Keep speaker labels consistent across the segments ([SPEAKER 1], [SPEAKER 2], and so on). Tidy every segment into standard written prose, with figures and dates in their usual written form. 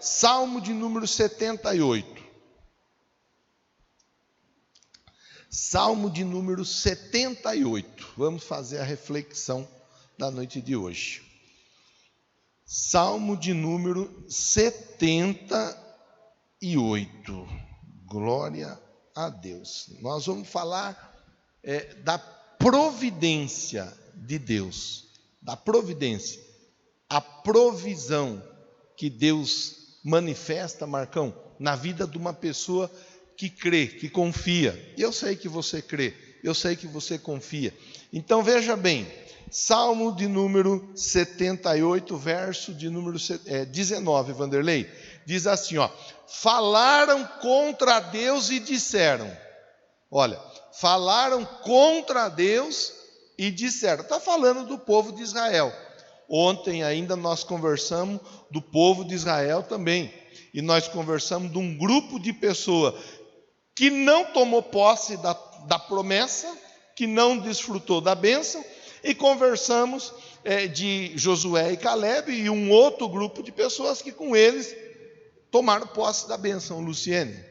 [SPEAKER 1] Salmo de número 78. Salmo de número 78. Vamos fazer a reflexão da noite de hoje. Salmo de número 78. Glória a Deus. Nós vamos falar da providência de Deus. Da providência. A provisão que Deus manifesta, Marcão, na vida de uma pessoa que crê, que confia. Eu sei que você crê, eu sei que você confia. Então veja bem, Salmo de número 78, verso de número 19, Vanderlei, diz assim, ó: falaram contra Deus e disseram. Olha, falaram contra Deus e disseram. Está falando do povo de Israel. Ontem ainda nós conversamos do povo de Israel também. E nós conversamos de um grupo de pessoas que não tomou posse da promessa, que não desfrutou da bênção. E conversamos de Josué e Caleb e um outro grupo de pessoas que com eles tomaram posse da bênção. Luciene,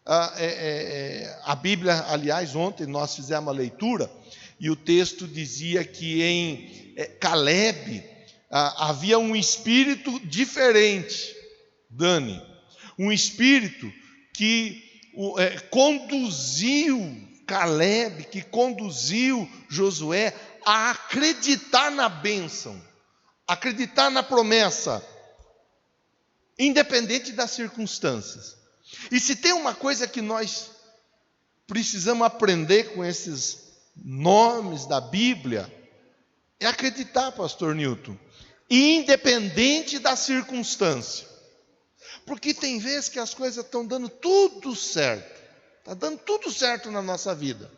[SPEAKER 1] a Bíblia, aliás, ontem nós fizemos a leitura e o texto dizia que em Caleb havia um espírito diferente, Dani, um espírito que conduziu Caleb, que conduziu Josué a acreditar na bênção, acreditar na promessa, independente das circunstâncias. E se tem uma coisa que nós precisamos aprender com esses nomes da Bíblia, é acreditar, pastor Newton, independente da circunstância. Porque tem vezes que as coisas estão dando tudo certo, está dando tudo certo na nossa vida.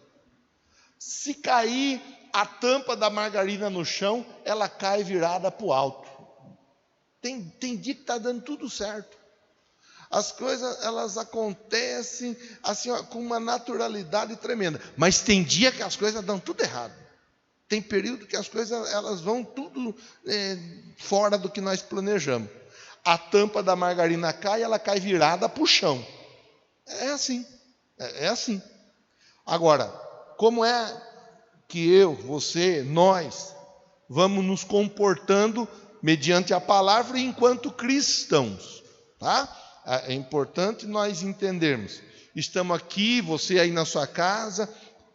[SPEAKER 1] Se cair a tampa da margarina no chão, ela cai virada para o alto. Tem dia que está dando tudo certo. As coisas, elas acontecem assim, ó, com uma naturalidade tremenda. Mas tem dia que as coisas dão tudo errado. Tem período que as coisas elas vão tudo fora do que nós planejamos. A tampa da margarina cai, ela cai virada para o chão. É assim. É assim. Agora, como é que eu, você, nós vamos nos comportando mediante a palavra enquanto cristãos, tá? É importante nós entendermos. Estamos aqui, você aí na sua casa,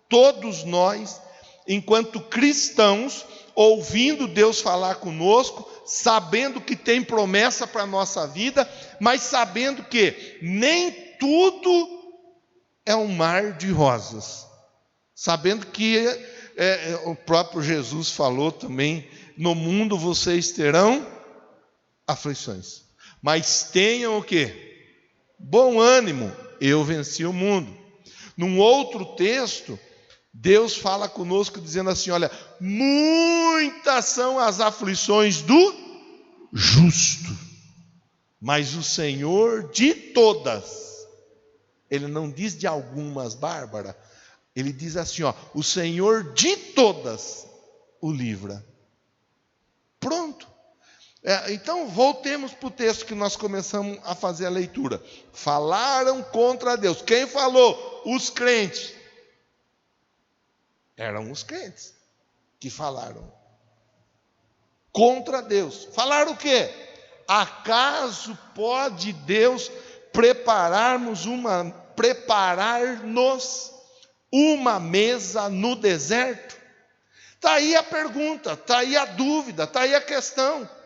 [SPEAKER 1] todos nós, enquanto cristãos, ouvindo Deus falar conosco, sabendo que tem promessa para a nossa vida, mas sabendo que nem tudo é um mar de rosas. Sabendo que o próprio Jesus falou também, no mundo vocês terão aflições. Mas tenham o quê? Bom ânimo, eu venci o mundo. Num outro texto, Deus fala conosco dizendo assim, olha, muitas são as aflições do justo, mas o Senhor de todas, Ele não diz de algumas, Bárbara, Ele diz assim, ó, o Senhor de todas o livra. Pronto. Então voltemos para o texto que nós começamos a fazer a leitura. Falaram contra Deus. Quem falou? Os crentes. Eram os crentes que falaram contra Deus. Falaram o quê? Acaso pode Deus preparar-nos uma mesa no deserto? Está aí a pergunta, está aí a dúvida, está aí a questão.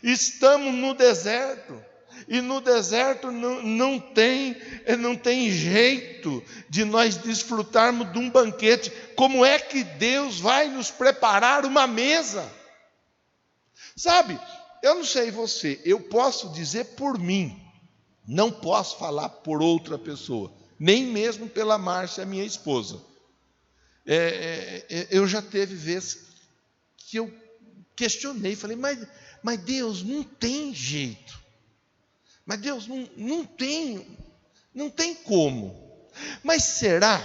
[SPEAKER 1] Estamos no deserto, e no deserto não tem jeito de nós desfrutarmos de um banquete. Como é que Deus vai nos preparar uma mesa? Sabe, eu não sei você, eu posso dizer por mim, não posso falar por outra pessoa, nem mesmo pela Márcia, minha esposa. Eu já teve vezes que eu questionei, falei, mas Deus, não tem jeito. Mas Deus, não tem como. Mas será?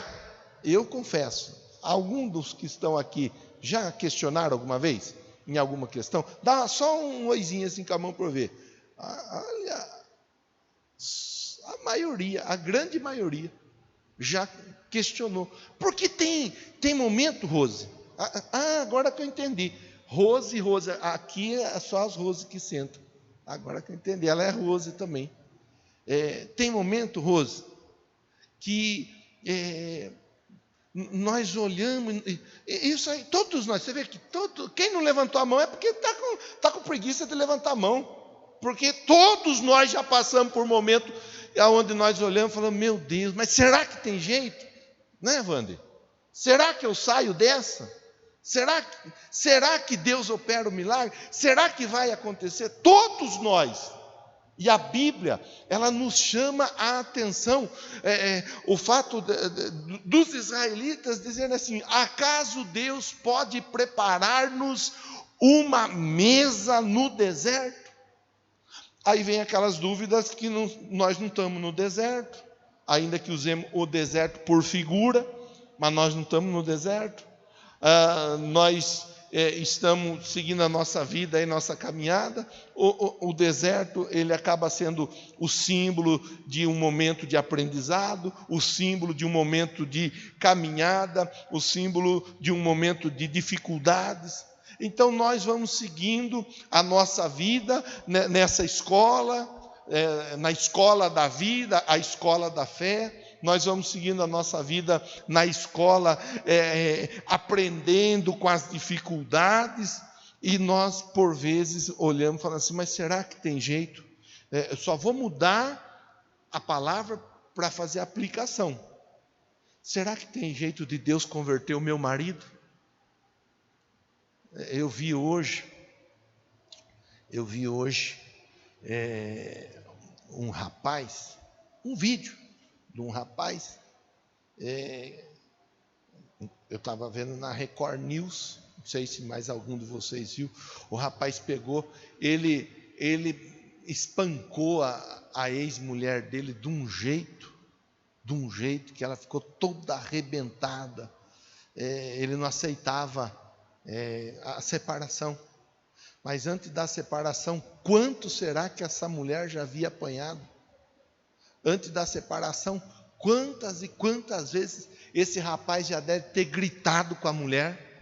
[SPEAKER 1] Eu confesso, algum dos que estão aqui já questionaram alguma vez? Em alguma questão? Dá só um oizinho assim com a mão para eu ver. Olha, maioria, a grande maioria, já questionou. Porque tem momento, Rose. Agora que eu entendi. Rose, aqui é só as Rose que sentam. Agora que eu entendi, ela é Rose também. Tem momento, Rose, que nós olhamos, isso aí, todos nós, você vê que quem não levantou a mão é porque está com preguiça de levantar a mão, porque todos nós já passamos por momento onde nós olhamos e falamos, meu Deus, mas será que tem jeito? Né, Wander? Será que eu saio dessa? Será que Deus opera o milagre? Será que vai acontecer? Todos nós. E a Bíblia, ela nos chama a atenção, o fato dos israelitas dizendo assim, acaso Deus pode preparar-nos uma mesa no deserto? Aí vem aquelas dúvidas que nós não estamos no deserto, ainda que usemos o deserto por figura, mas nós não estamos no deserto. Nós estamos seguindo a nossa vida e nossa caminhada. O deserto, ele acaba sendo o símbolo de um momento de aprendizado, o símbolo de um momento de caminhada, o símbolo de um momento de dificuldades. Então nós vamos seguindo a nossa vida nessa escola, na escola da vida, a escola da fé. Nós vamos seguindo a nossa vida na escola, aprendendo com as dificuldades, e nós, por vezes, olhamos e falamos assim, mas será que tem jeito? Eu só vou mudar a palavra para fazer a aplicação. Será que tem jeito de Deus converter o meu marido? Eu vi hoje um rapaz, um vídeo de um rapaz, eu estava vendo na Record News, não sei se mais algum de vocês viu, o rapaz pegou, ele espancou a ex-mulher dele de um jeito que ela ficou toda arrebentada, ele não aceitava a separação, mas antes da separação, quanto será que essa mulher já havia apanhado? Antes da separação, quantas e quantas vezes esse rapaz já deve ter gritado com a mulher,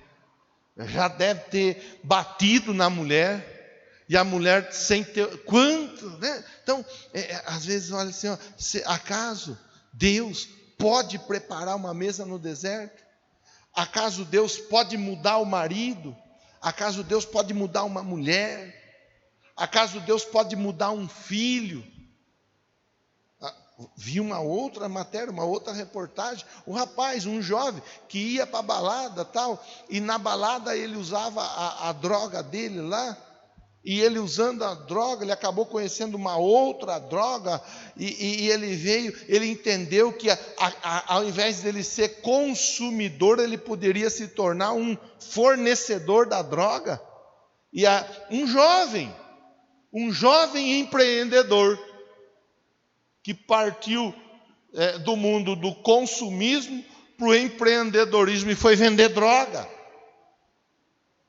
[SPEAKER 1] já deve ter batido na mulher, e a mulher sem ter, quanto, né? Então, às vezes, olha assim, acaso Deus pode preparar uma mesa no deserto? Acaso Deus pode mudar o marido? Acaso Deus pode mudar uma mulher? Acaso Deus pode mudar um filho? Vi uma outra matéria, uma outra reportagem, um rapaz, um jovem, que ia para a balada, tal, e na balada ele usava a droga dele lá, e ele usando a droga, ele acabou conhecendo uma outra droga, e ele entendeu que ao invés dele ser consumidor, ele poderia se tornar um fornecedor da droga. E um jovem empreendedor, que partiu do mundo do consumismo para o empreendedorismo e foi vender droga.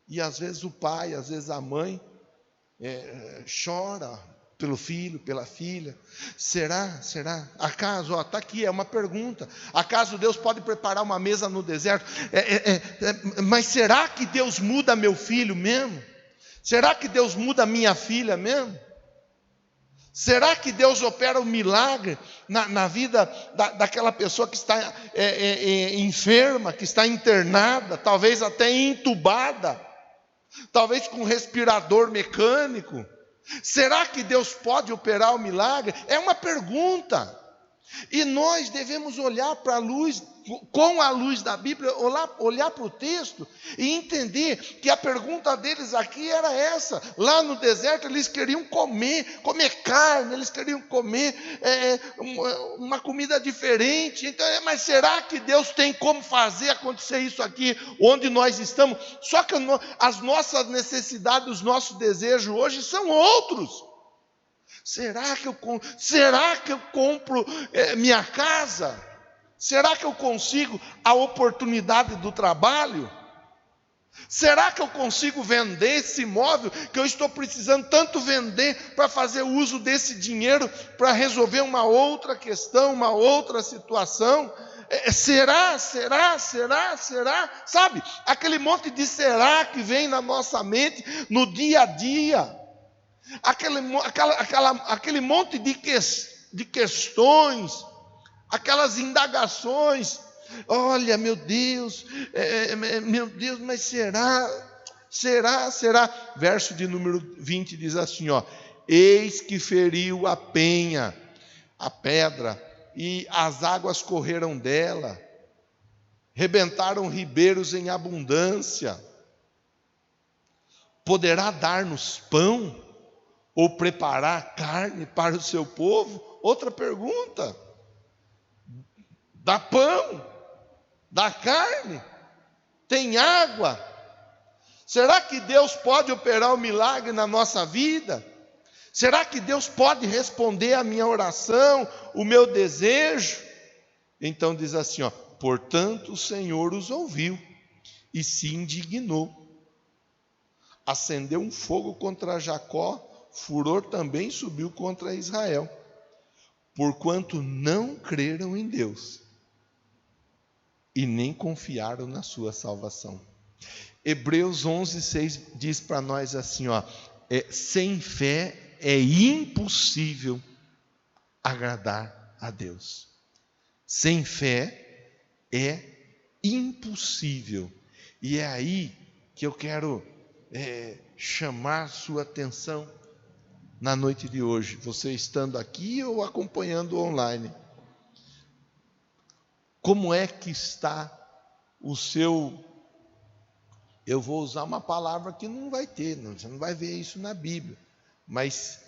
[SPEAKER 1] E às vezes o pai, às vezes a mãe, chora pelo filho, pela filha. Será? Acaso, está aqui, é uma pergunta. Acaso Deus pode preparar uma mesa no deserto? Mas será que Deus muda meu filho mesmo? Será que Deus muda minha filha mesmo? Será que Deus opera um milagre na vida daquela pessoa que está enferma, que está internada, talvez até entubada, talvez com respirador mecânico? Será que Deus pode operar o milagre? É uma pergunta. E nós devemos olhar para a luz, com a luz da Bíblia, olhar para o texto e entender que a pergunta deles aqui era essa. Lá no deserto eles queriam comer carne, eles queriam comer uma comida diferente. Então, mas será que Deus tem como fazer acontecer isso aqui onde nós estamos? Só que as nossas necessidades, os nossos desejos hoje são outros. Será que eu compro minha casa? Será que eu consigo a oportunidade do trabalho? Será que eu consigo vender esse imóvel que eu estou precisando tanto vender para fazer uso desse dinheiro para resolver uma outra questão, uma outra situação? Será? Sabe, aquele monte de será que vem na nossa mente no dia a dia. Aquele monte de questões, aquelas indagações. Olha, meu Deus, mas será? Verso de número 20 diz assim, ó: eis que feriu a penha, a pedra, e as águas correram dela, rebentaram ribeiros em abundância. Poderá dar-nos pão, ou preparar carne para o seu povo? Outra pergunta. Dá pão? Dá carne? Tem água? Será que Deus pode operar um milagre na nossa vida? Será que Deus pode responder a minha oração, o meu desejo? Então diz assim, ó: portanto o Senhor os ouviu e se indignou. Acendeu um fogo contra Jacó, furor também subiu contra Israel, porquanto não creram em Deus e nem confiaram na sua salvação. Hebreus 11:6 diz para nós assim, ó: sem fé é impossível agradar a Deus. Sem fé é impossível. E é aí que eu quero chamar sua atenção na noite de hoje, você estando aqui ou acompanhando online. Como é que está o seu... Eu vou usar uma palavra que não vai ter, você não vai ver isso na Bíblia, mas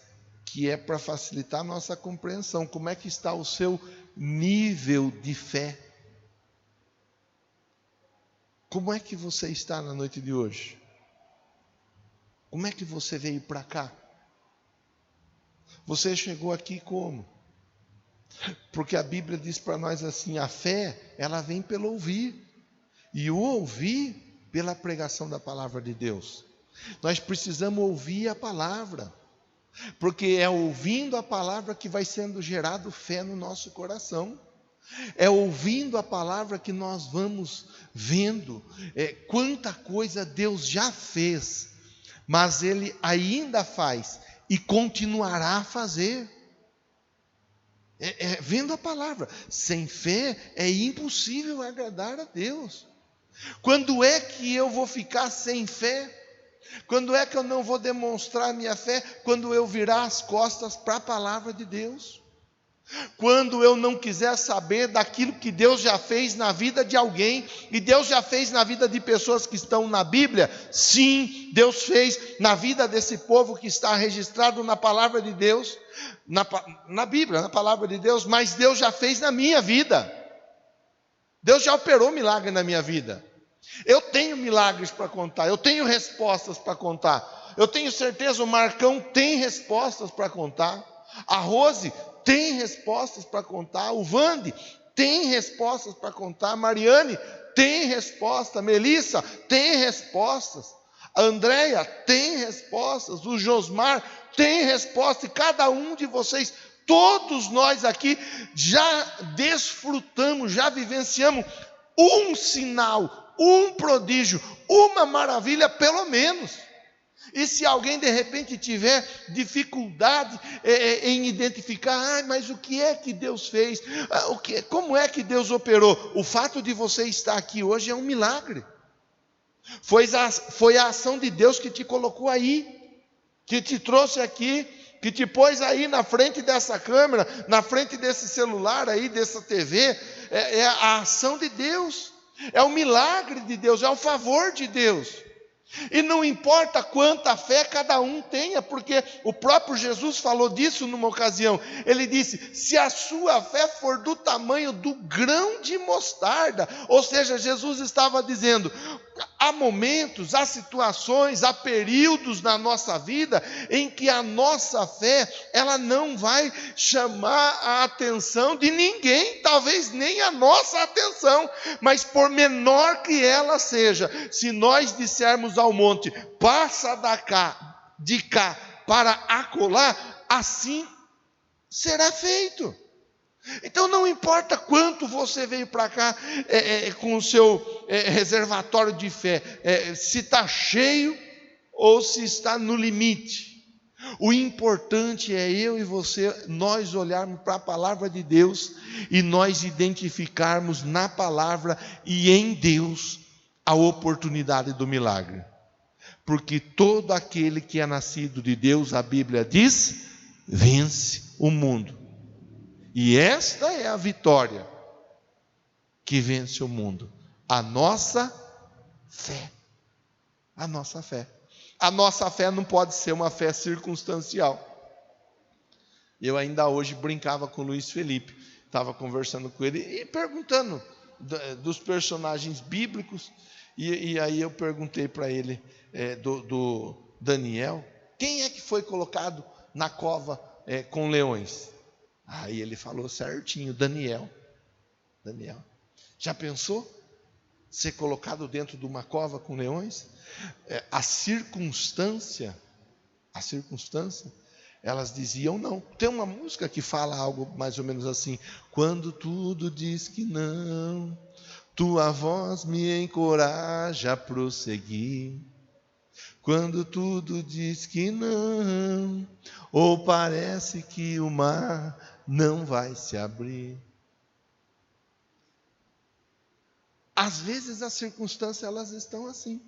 [SPEAKER 1] que é para facilitar a nossa compreensão. Como é que está o seu nível de fé? Como é que você está na noite de hoje? Como é que você veio para cá? Você chegou aqui como? Porque a Bíblia diz para nós assim, a fé, ela vem pelo ouvir, e o ouvir pela pregação da palavra de Deus. Nós precisamos ouvir a palavra, porque é ouvindo a palavra que vai sendo gerado fé no nosso coração. É ouvindo a palavra que nós vamos vendo quanta coisa Deus já fez, mas Ele ainda faz e continuará a fazer. Vendo a palavra. Sem fé é impossível agradar a Deus. Quando é que eu vou ficar sem fé? Quando é que eu não vou demonstrar minha fé? Quando eu virar as costas para a palavra de Deus. Quando eu não quiser saber daquilo que Deus já fez na vida de alguém, e Deus já fez na vida de pessoas que estão na Bíblia. Sim, Deus fez na vida desse povo que está registrado na palavra de Deus, na Bíblia, na palavra de Deus, mas Deus já fez na minha vida. Deus já operou milagre na minha vida. Eu tenho milagres para contar, eu tenho respostas para contar. Eu tenho certeza, o Marcão tem respostas para contar. A Rose tem respostas para contar. O Vande tem respostas para contar. A Mariane tem resposta. A Melissa tem respostas. A Andréia tem respostas. O Josmar tem resposta. E cada um de vocês, todos nós aqui, já desfrutamos, já vivenciamos um sinal, um prodígio, uma maravilha pelo menos. E se alguém de repente tiver dificuldade em identificar, mas o que é que Deus fez? Como é que Deus operou? O fato de você estar aqui hoje é um milagre. Foi a ação de Deus que te colocou aí, que te trouxe aqui, que te pôs aí na frente dessa câmera, na frente desse celular aí, dessa TV. É a ação de Deus, é o milagre de Deus, é o favor de Deus. E não importa quanta fé cada um tenha, porque o próprio Jesus falou disso numa ocasião. Ele disse, se a sua fé for do tamanho do grão de mostarda, ou seja, Jesus estava dizendo, há momentos, há situações, há períodos na nossa vida em que a nossa fé, ela não vai chamar a atenção de ninguém, talvez nem a nossa atenção, mas por menor que ela seja, se nós dissermos ao monte, passa de cá para acolá, assim será feito. Então não importa quanto você veio para cá com o seu reservatório de fé, se está cheio ou se está no limite. O importante é eu e você, nós olharmos para a palavra de Deus e nós identificarmos na palavra e em Deus a oportunidade do milagre. Porque todo aquele que é nascido de Deus, a Bíblia diz, vence o mundo. E esta é a vitória que vence o mundo. A nossa fé. A nossa fé. A nossa fé não pode ser uma fé circunstancial. Eu ainda hoje brincava com o Luiz Felipe. Estava conversando com ele e perguntando dos personagens bíblicos. E aí eu perguntei para ele do Daniel. Quem é que foi colocado na cova com leões? Aí ele falou certinho, Daniel. Já pensou ser colocado dentro de uma cova com leões? A circunstância, elas diziam não. Tem uma música que fala algo mais ou menos assim: quando tudo diz que não, tua voz me encoraja a prosseguir. Quando tudo diz que não, ou parece que o mar não vai se abrir. Às vezes as circunstâncias elas estão assim.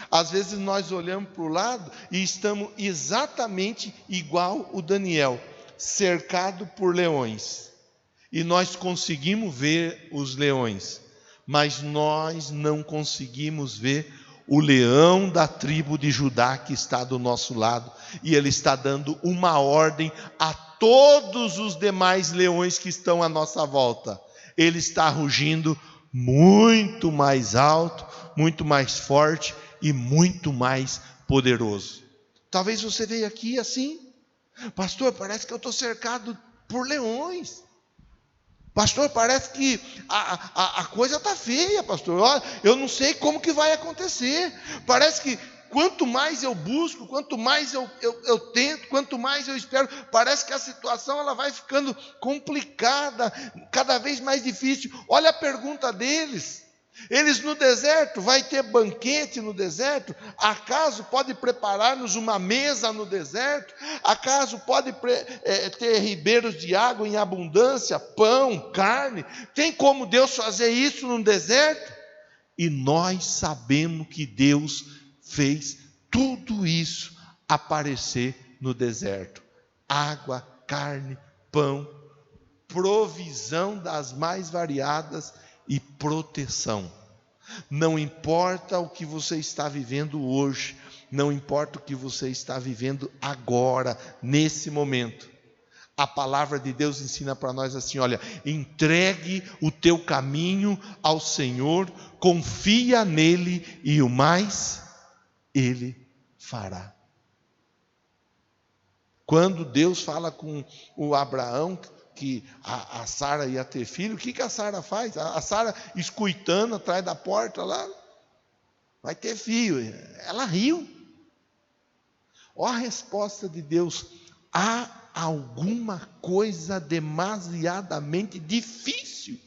[SPEAKER 1] Às vezes nós olhamos para o lado e estamos exatamente igual o Daniel, cercado por leões. E nós conseguimos ver os leões, mas nós não conseguimos ver o leão da tribo de Judá que está do nosso lado, e ele está dando uma ordem a todos os demais leões que estão à nossa volta. Ele está rugindo muito mais alto, muito mais forte e muito mais poderoso. Talvez você veja aqui assim: pastor, parece que eu estou cercado por leões. Pastor, parece que a coisa está feia, pastor. Olha, eu não sei como que vai acontecer. Parece que quanto mais eu busco, quanto mais eu tento, quanto mais eu espero, parece que a situação ela vai ficando complicada, cada vez mais difícil. Olha a pergunta deles. Eles no deserto, vai ter banquete no deserto? Acaso pode preparar-nos uma mesa no deserto? Acaso pode ter ribeiros de água em abundância, pão, carne? Tem como Deus fazer isso no deserto? E nós sabemos que Deus fez tudo isso aparecer no deserto: água, carne, pão, provisão das mais variadas e proteção. Não importa o que você está vivendo hoje, não importa o que você está vivendo agora, nesse momento, a palavra de Deus ensina para nós assim: olha, entregue o teu caminho ao Senhor, confia nele e o mais Ele fará. Quando Deus fala com o Abraão que a Sara ia ter filho, o que a Sara faz? A Sara escuitando atrás da porta lá, vai ter filho. Ela riu. Olha a resposta de Deus: há alguma coisa demasiadamente difícil?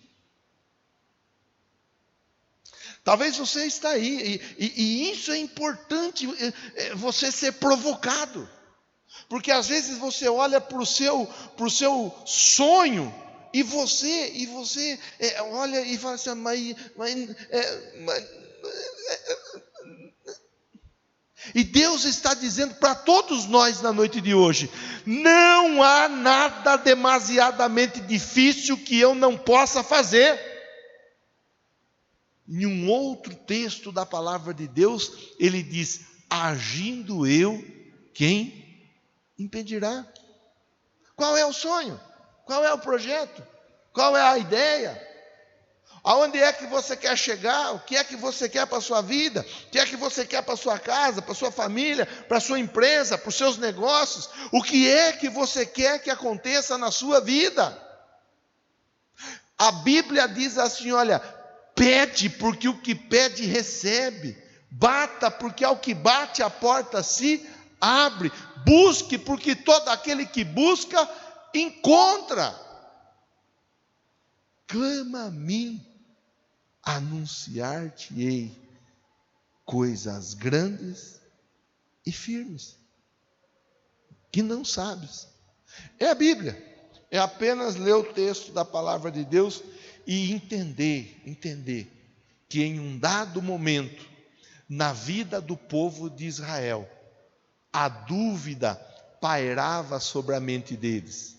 [SPEAKER 1] Talvez você está aí, e isso é importante, você ser provocado. Porque às vezes você olha para o seu sonho, e você olha e fala assim: e Deus está dizendo para todos nós na noite de hoje: não há nada demasiadamente difícil que eu não possa fazer. Em um outro texto da palavra de Deus, ele diz: agindo eu, quem impedirá? Qual é o sonho? Qual é o projeto? Qual é a ideia? Aonde é que você quer chegar? O que é que você quer para a sua vida? O que é que você quer para a sua casa, para a sua família, para a sua empresa, para os seus negócios? O que é que você quer que aconteça na sua vida? A Bíblia diz assim, olha, pede, porque o que pede recebe. Bata, porque ao que bate a porta se abre. Busque, porque todo aquele que busca, encontra. Clama a mim, anunciar-te-ei coisas grandes e firmes, que não sabes. É a Bíblia, é apenas ler o texto da palavra de Deus e entender que em um dado momento, na vida do povo de Israel, a dúvida pairava sobre a mente deles,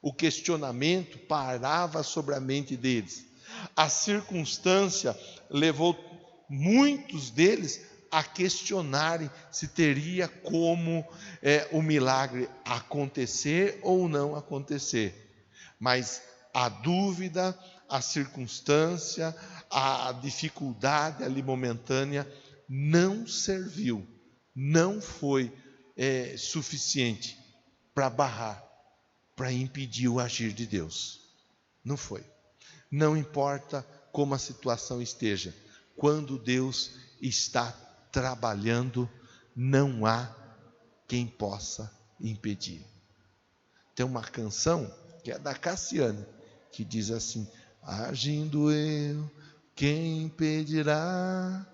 [SPEAKER 1] o questionamento pairava sobre a mente deles, a circunstância levou muitos deles a questionarem se teria como o milagre acontecer ou não acontecer. Mas a dúvida, a circunstância, a dificuldade ali momentânea não serviu, não foi suficiente para barrar, para impedir o agir de Deus. Não foi. Não importa como a situação esteja, quando Deus está trabalhando, não há quem possa impedir. Tem uma canção que é da Cassiane, que diz assim: agindo eu, quem impedirá?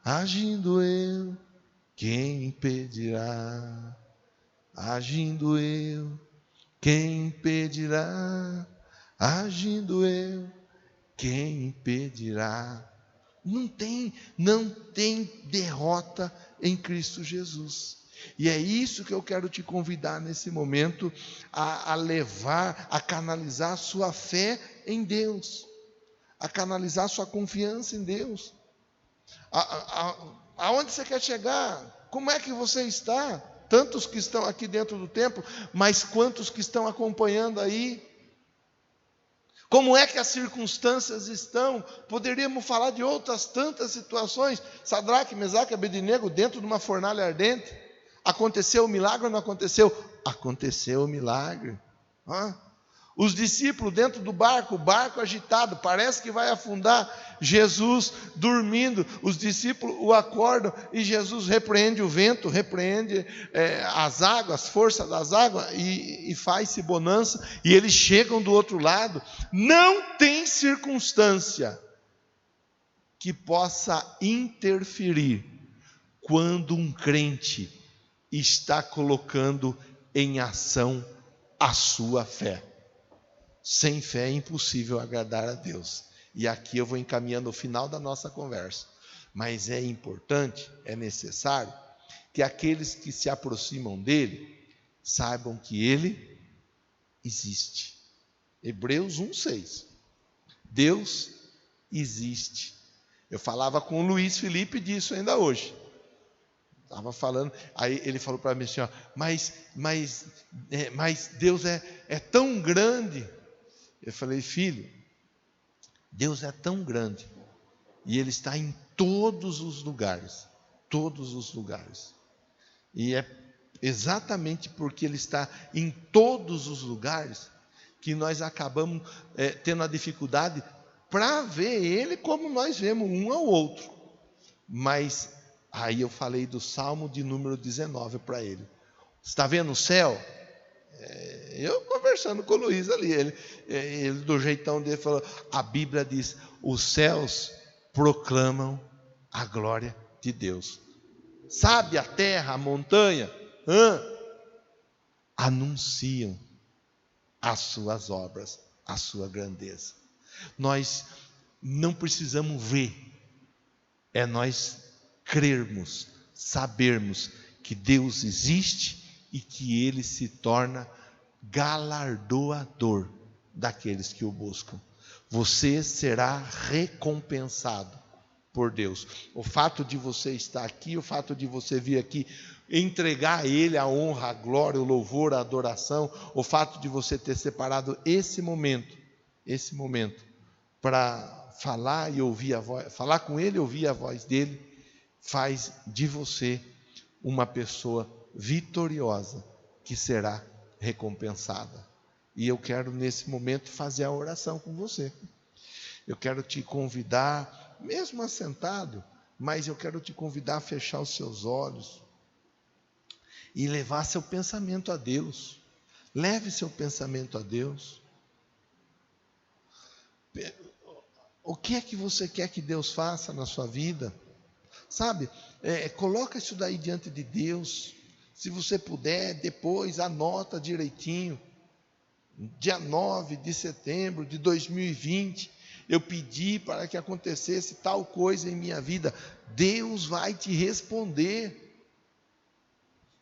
[SPEAKER 1] Agindo eu, quem impedirá? Agindo eu, quem impedirá? Agindo eu, quem impedirá? Não tem derrota em Cristo Jesus. E é isso que eu quero te convidar nesse momento a levar, a canalizar a sua fé em Deus, a canalizar a sua confiança em Deus. Aonde você quer chegar? Como é que você está? Tantos que estão aqui dentro do templo, mas quantos que estão acompanhando aí? Como é que as circunstâncias estão? Poderíamos falar de outras tantas situações. Sadraque, Mesaque e Abednego dentro de uma fornalha ardente. Aconteceu o milagre ou não aconteceu? Aconteceu o milagre. Os discípulos dentro do barco, o barco agitado, parece que vai afundar. Jesus dormindo, os discípulos o acordam e Jesus repreende o vento, repreende as águas, força das águas e faz-se bonança. E eles chegam do outro lado. Não tem circunstância que possa interferir quando um crente está colocando em ação a sua fé. Sem fé é impossível agradar a Deus. E aqui eu vou encaminhando o final da nossa conversa. Mas é importante, é necessário, que aqueles que se aproximam dele, saibam que ele existe. Hebreus 1:6. Deus existe. Eu falava com o Luiz Felipe disso ainda hoje. Estava falando, aí ele falou para mim assim, mas Deus é tão grande. Eu falei, filho, Deus é tão grande, e Ele está em todos os lugares, e é exatamente porque Ele está em todos os lugares, que nós acabamos tendo a dificuldade para ver Ele como nós vemos um ao outro. Mas aí eu falei do Salmo de número 19 para ele. Está vendo o céu? Eu conversando com o Luiz ali, ele do jeitão dele falou, a Bíblia diz, os céus proclamam a glória de Deus. Sabe a terra, a montanha, anunciam as suas obras, a sua grandeza. Nós não precisamos ver, é nós crermos, sabermos que Deus existe e que Ele se torna galardoador daqueles que o buscam. Você será recompensado por Deus. O fato de você estar aqui, o fato de você vir aqui entregar a Ele a honra, a glória, o louvor, a adoração, o fato de você ter separado esse momento para falar e ouvir a voz, falar com Ele e ouvir a voz dele, faz de você uma pessoa vitoriosa que será recompensada. E eu quero nesse momento fazer a oração com você. Eu quero te convidar, mesmo assentado, mas eu quero te convidar a fechar os seus olhos e levar seu pensamento a Deus. Leve seu pensamento a Deus. O que é que você quer que Deus faça na sua vida? Sabe, coloca isso daí diante de Deus. Se você puder, depois anota direitinho. Dia 9 de setembro de 2020, eu pedi para que acontecesse tal coisa em minha vida. Deus vai te responder.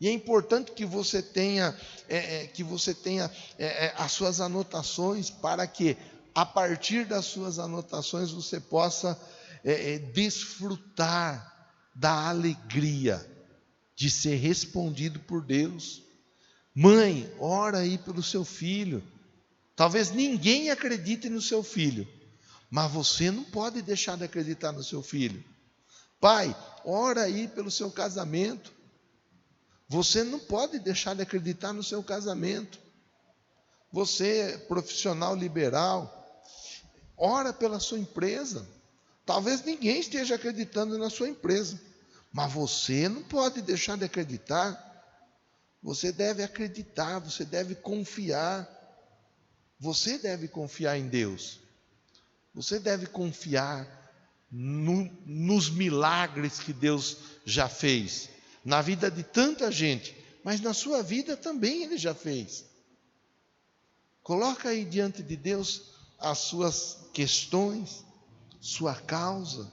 [SPEAKER 1] E é importante que você tenha, as suas anotações, para que, a partir das suas anotações, você possa desfrutar da alegria de ser respondido por Deus. Mãe, ora aí pelo seu filho. Talvez ninguém acredite no seu filho, mas você não pode deixar de acreditar no seu filho. Pai, ora aí pelo seu casamento. Você não pode deixar de acreditar no seu casamento. Você, profissional liberal, ora pela sua empresa. Talvez ninguém esteja acreditando na sua empresa, mas você não pode deixar de acreditar. Você deve acreditar, você deve confiar. Você deve confiar em Deus. Você deve confiar nos milagres que Deus já fez na vida de tanta gente, mas na sua vida também Ele já fez. Coloca aí diante de Deus as suas questões, sua causa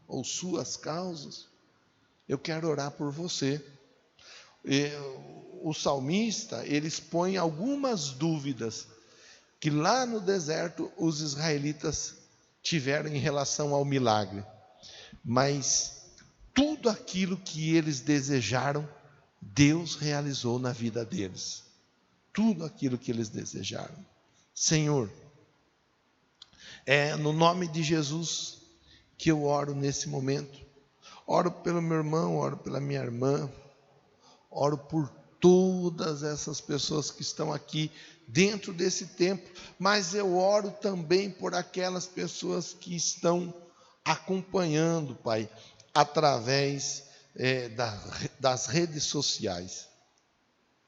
[SPEAKER 1] ou suas causas. Eu quero orar por você. O salmista, ele expõe algumas dúvidas que lá no deserto os israelitas tiveram em relação ao milagre. Mas tudo aquilo que eles desejaram, Deus realizou na vida deles. Tudo aquilo que eles desejaram. Senhor, é no nome de Jesus que eu oro nesse momento. Oro pelo meu irmão, oro pela minha irmã, oro por todas essas pessoas que estão aqui dentro desse templo, mas eu oro também por aquelas pessoas que estão acompanhando, Pai, através das redes sociais.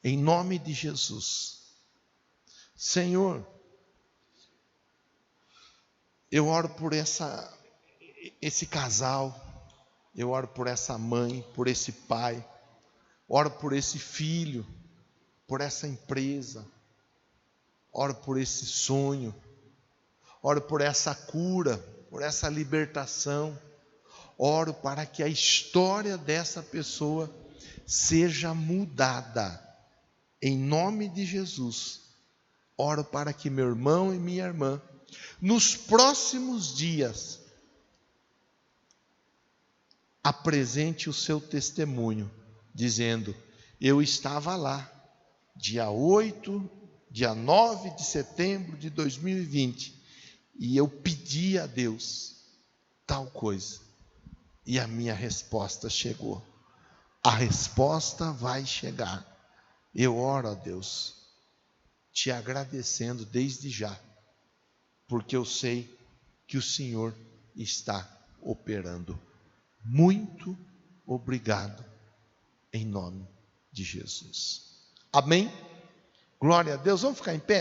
[SPEAKER 1] Em nome de Jesus. Senhor, eu oro por esse casal, eu oro por essa mãe, por esse pai, oro por esse filho, por essa empresa, oro por esse sonho, oro por essa cura, por essa libertação, oro para que a história dessa pessoa seja mudada, em nome de Jesus. Oro para que meu irmão e minha irmã, nos próximos dias, apresente o seu testemunho, dizendo: eu estava lá, dia 9 de setembro de 2020, e eu pedi a Deus tal coisa, e a minha resposta chegou. A resposta vai chegar. Eu oro a Deus, te agradecendo desde já, porque eu sei que o Senhor está operando. Muito obrigado, em nome de Jesus. Amém? Glória a Deus. Vamos ficar em pé?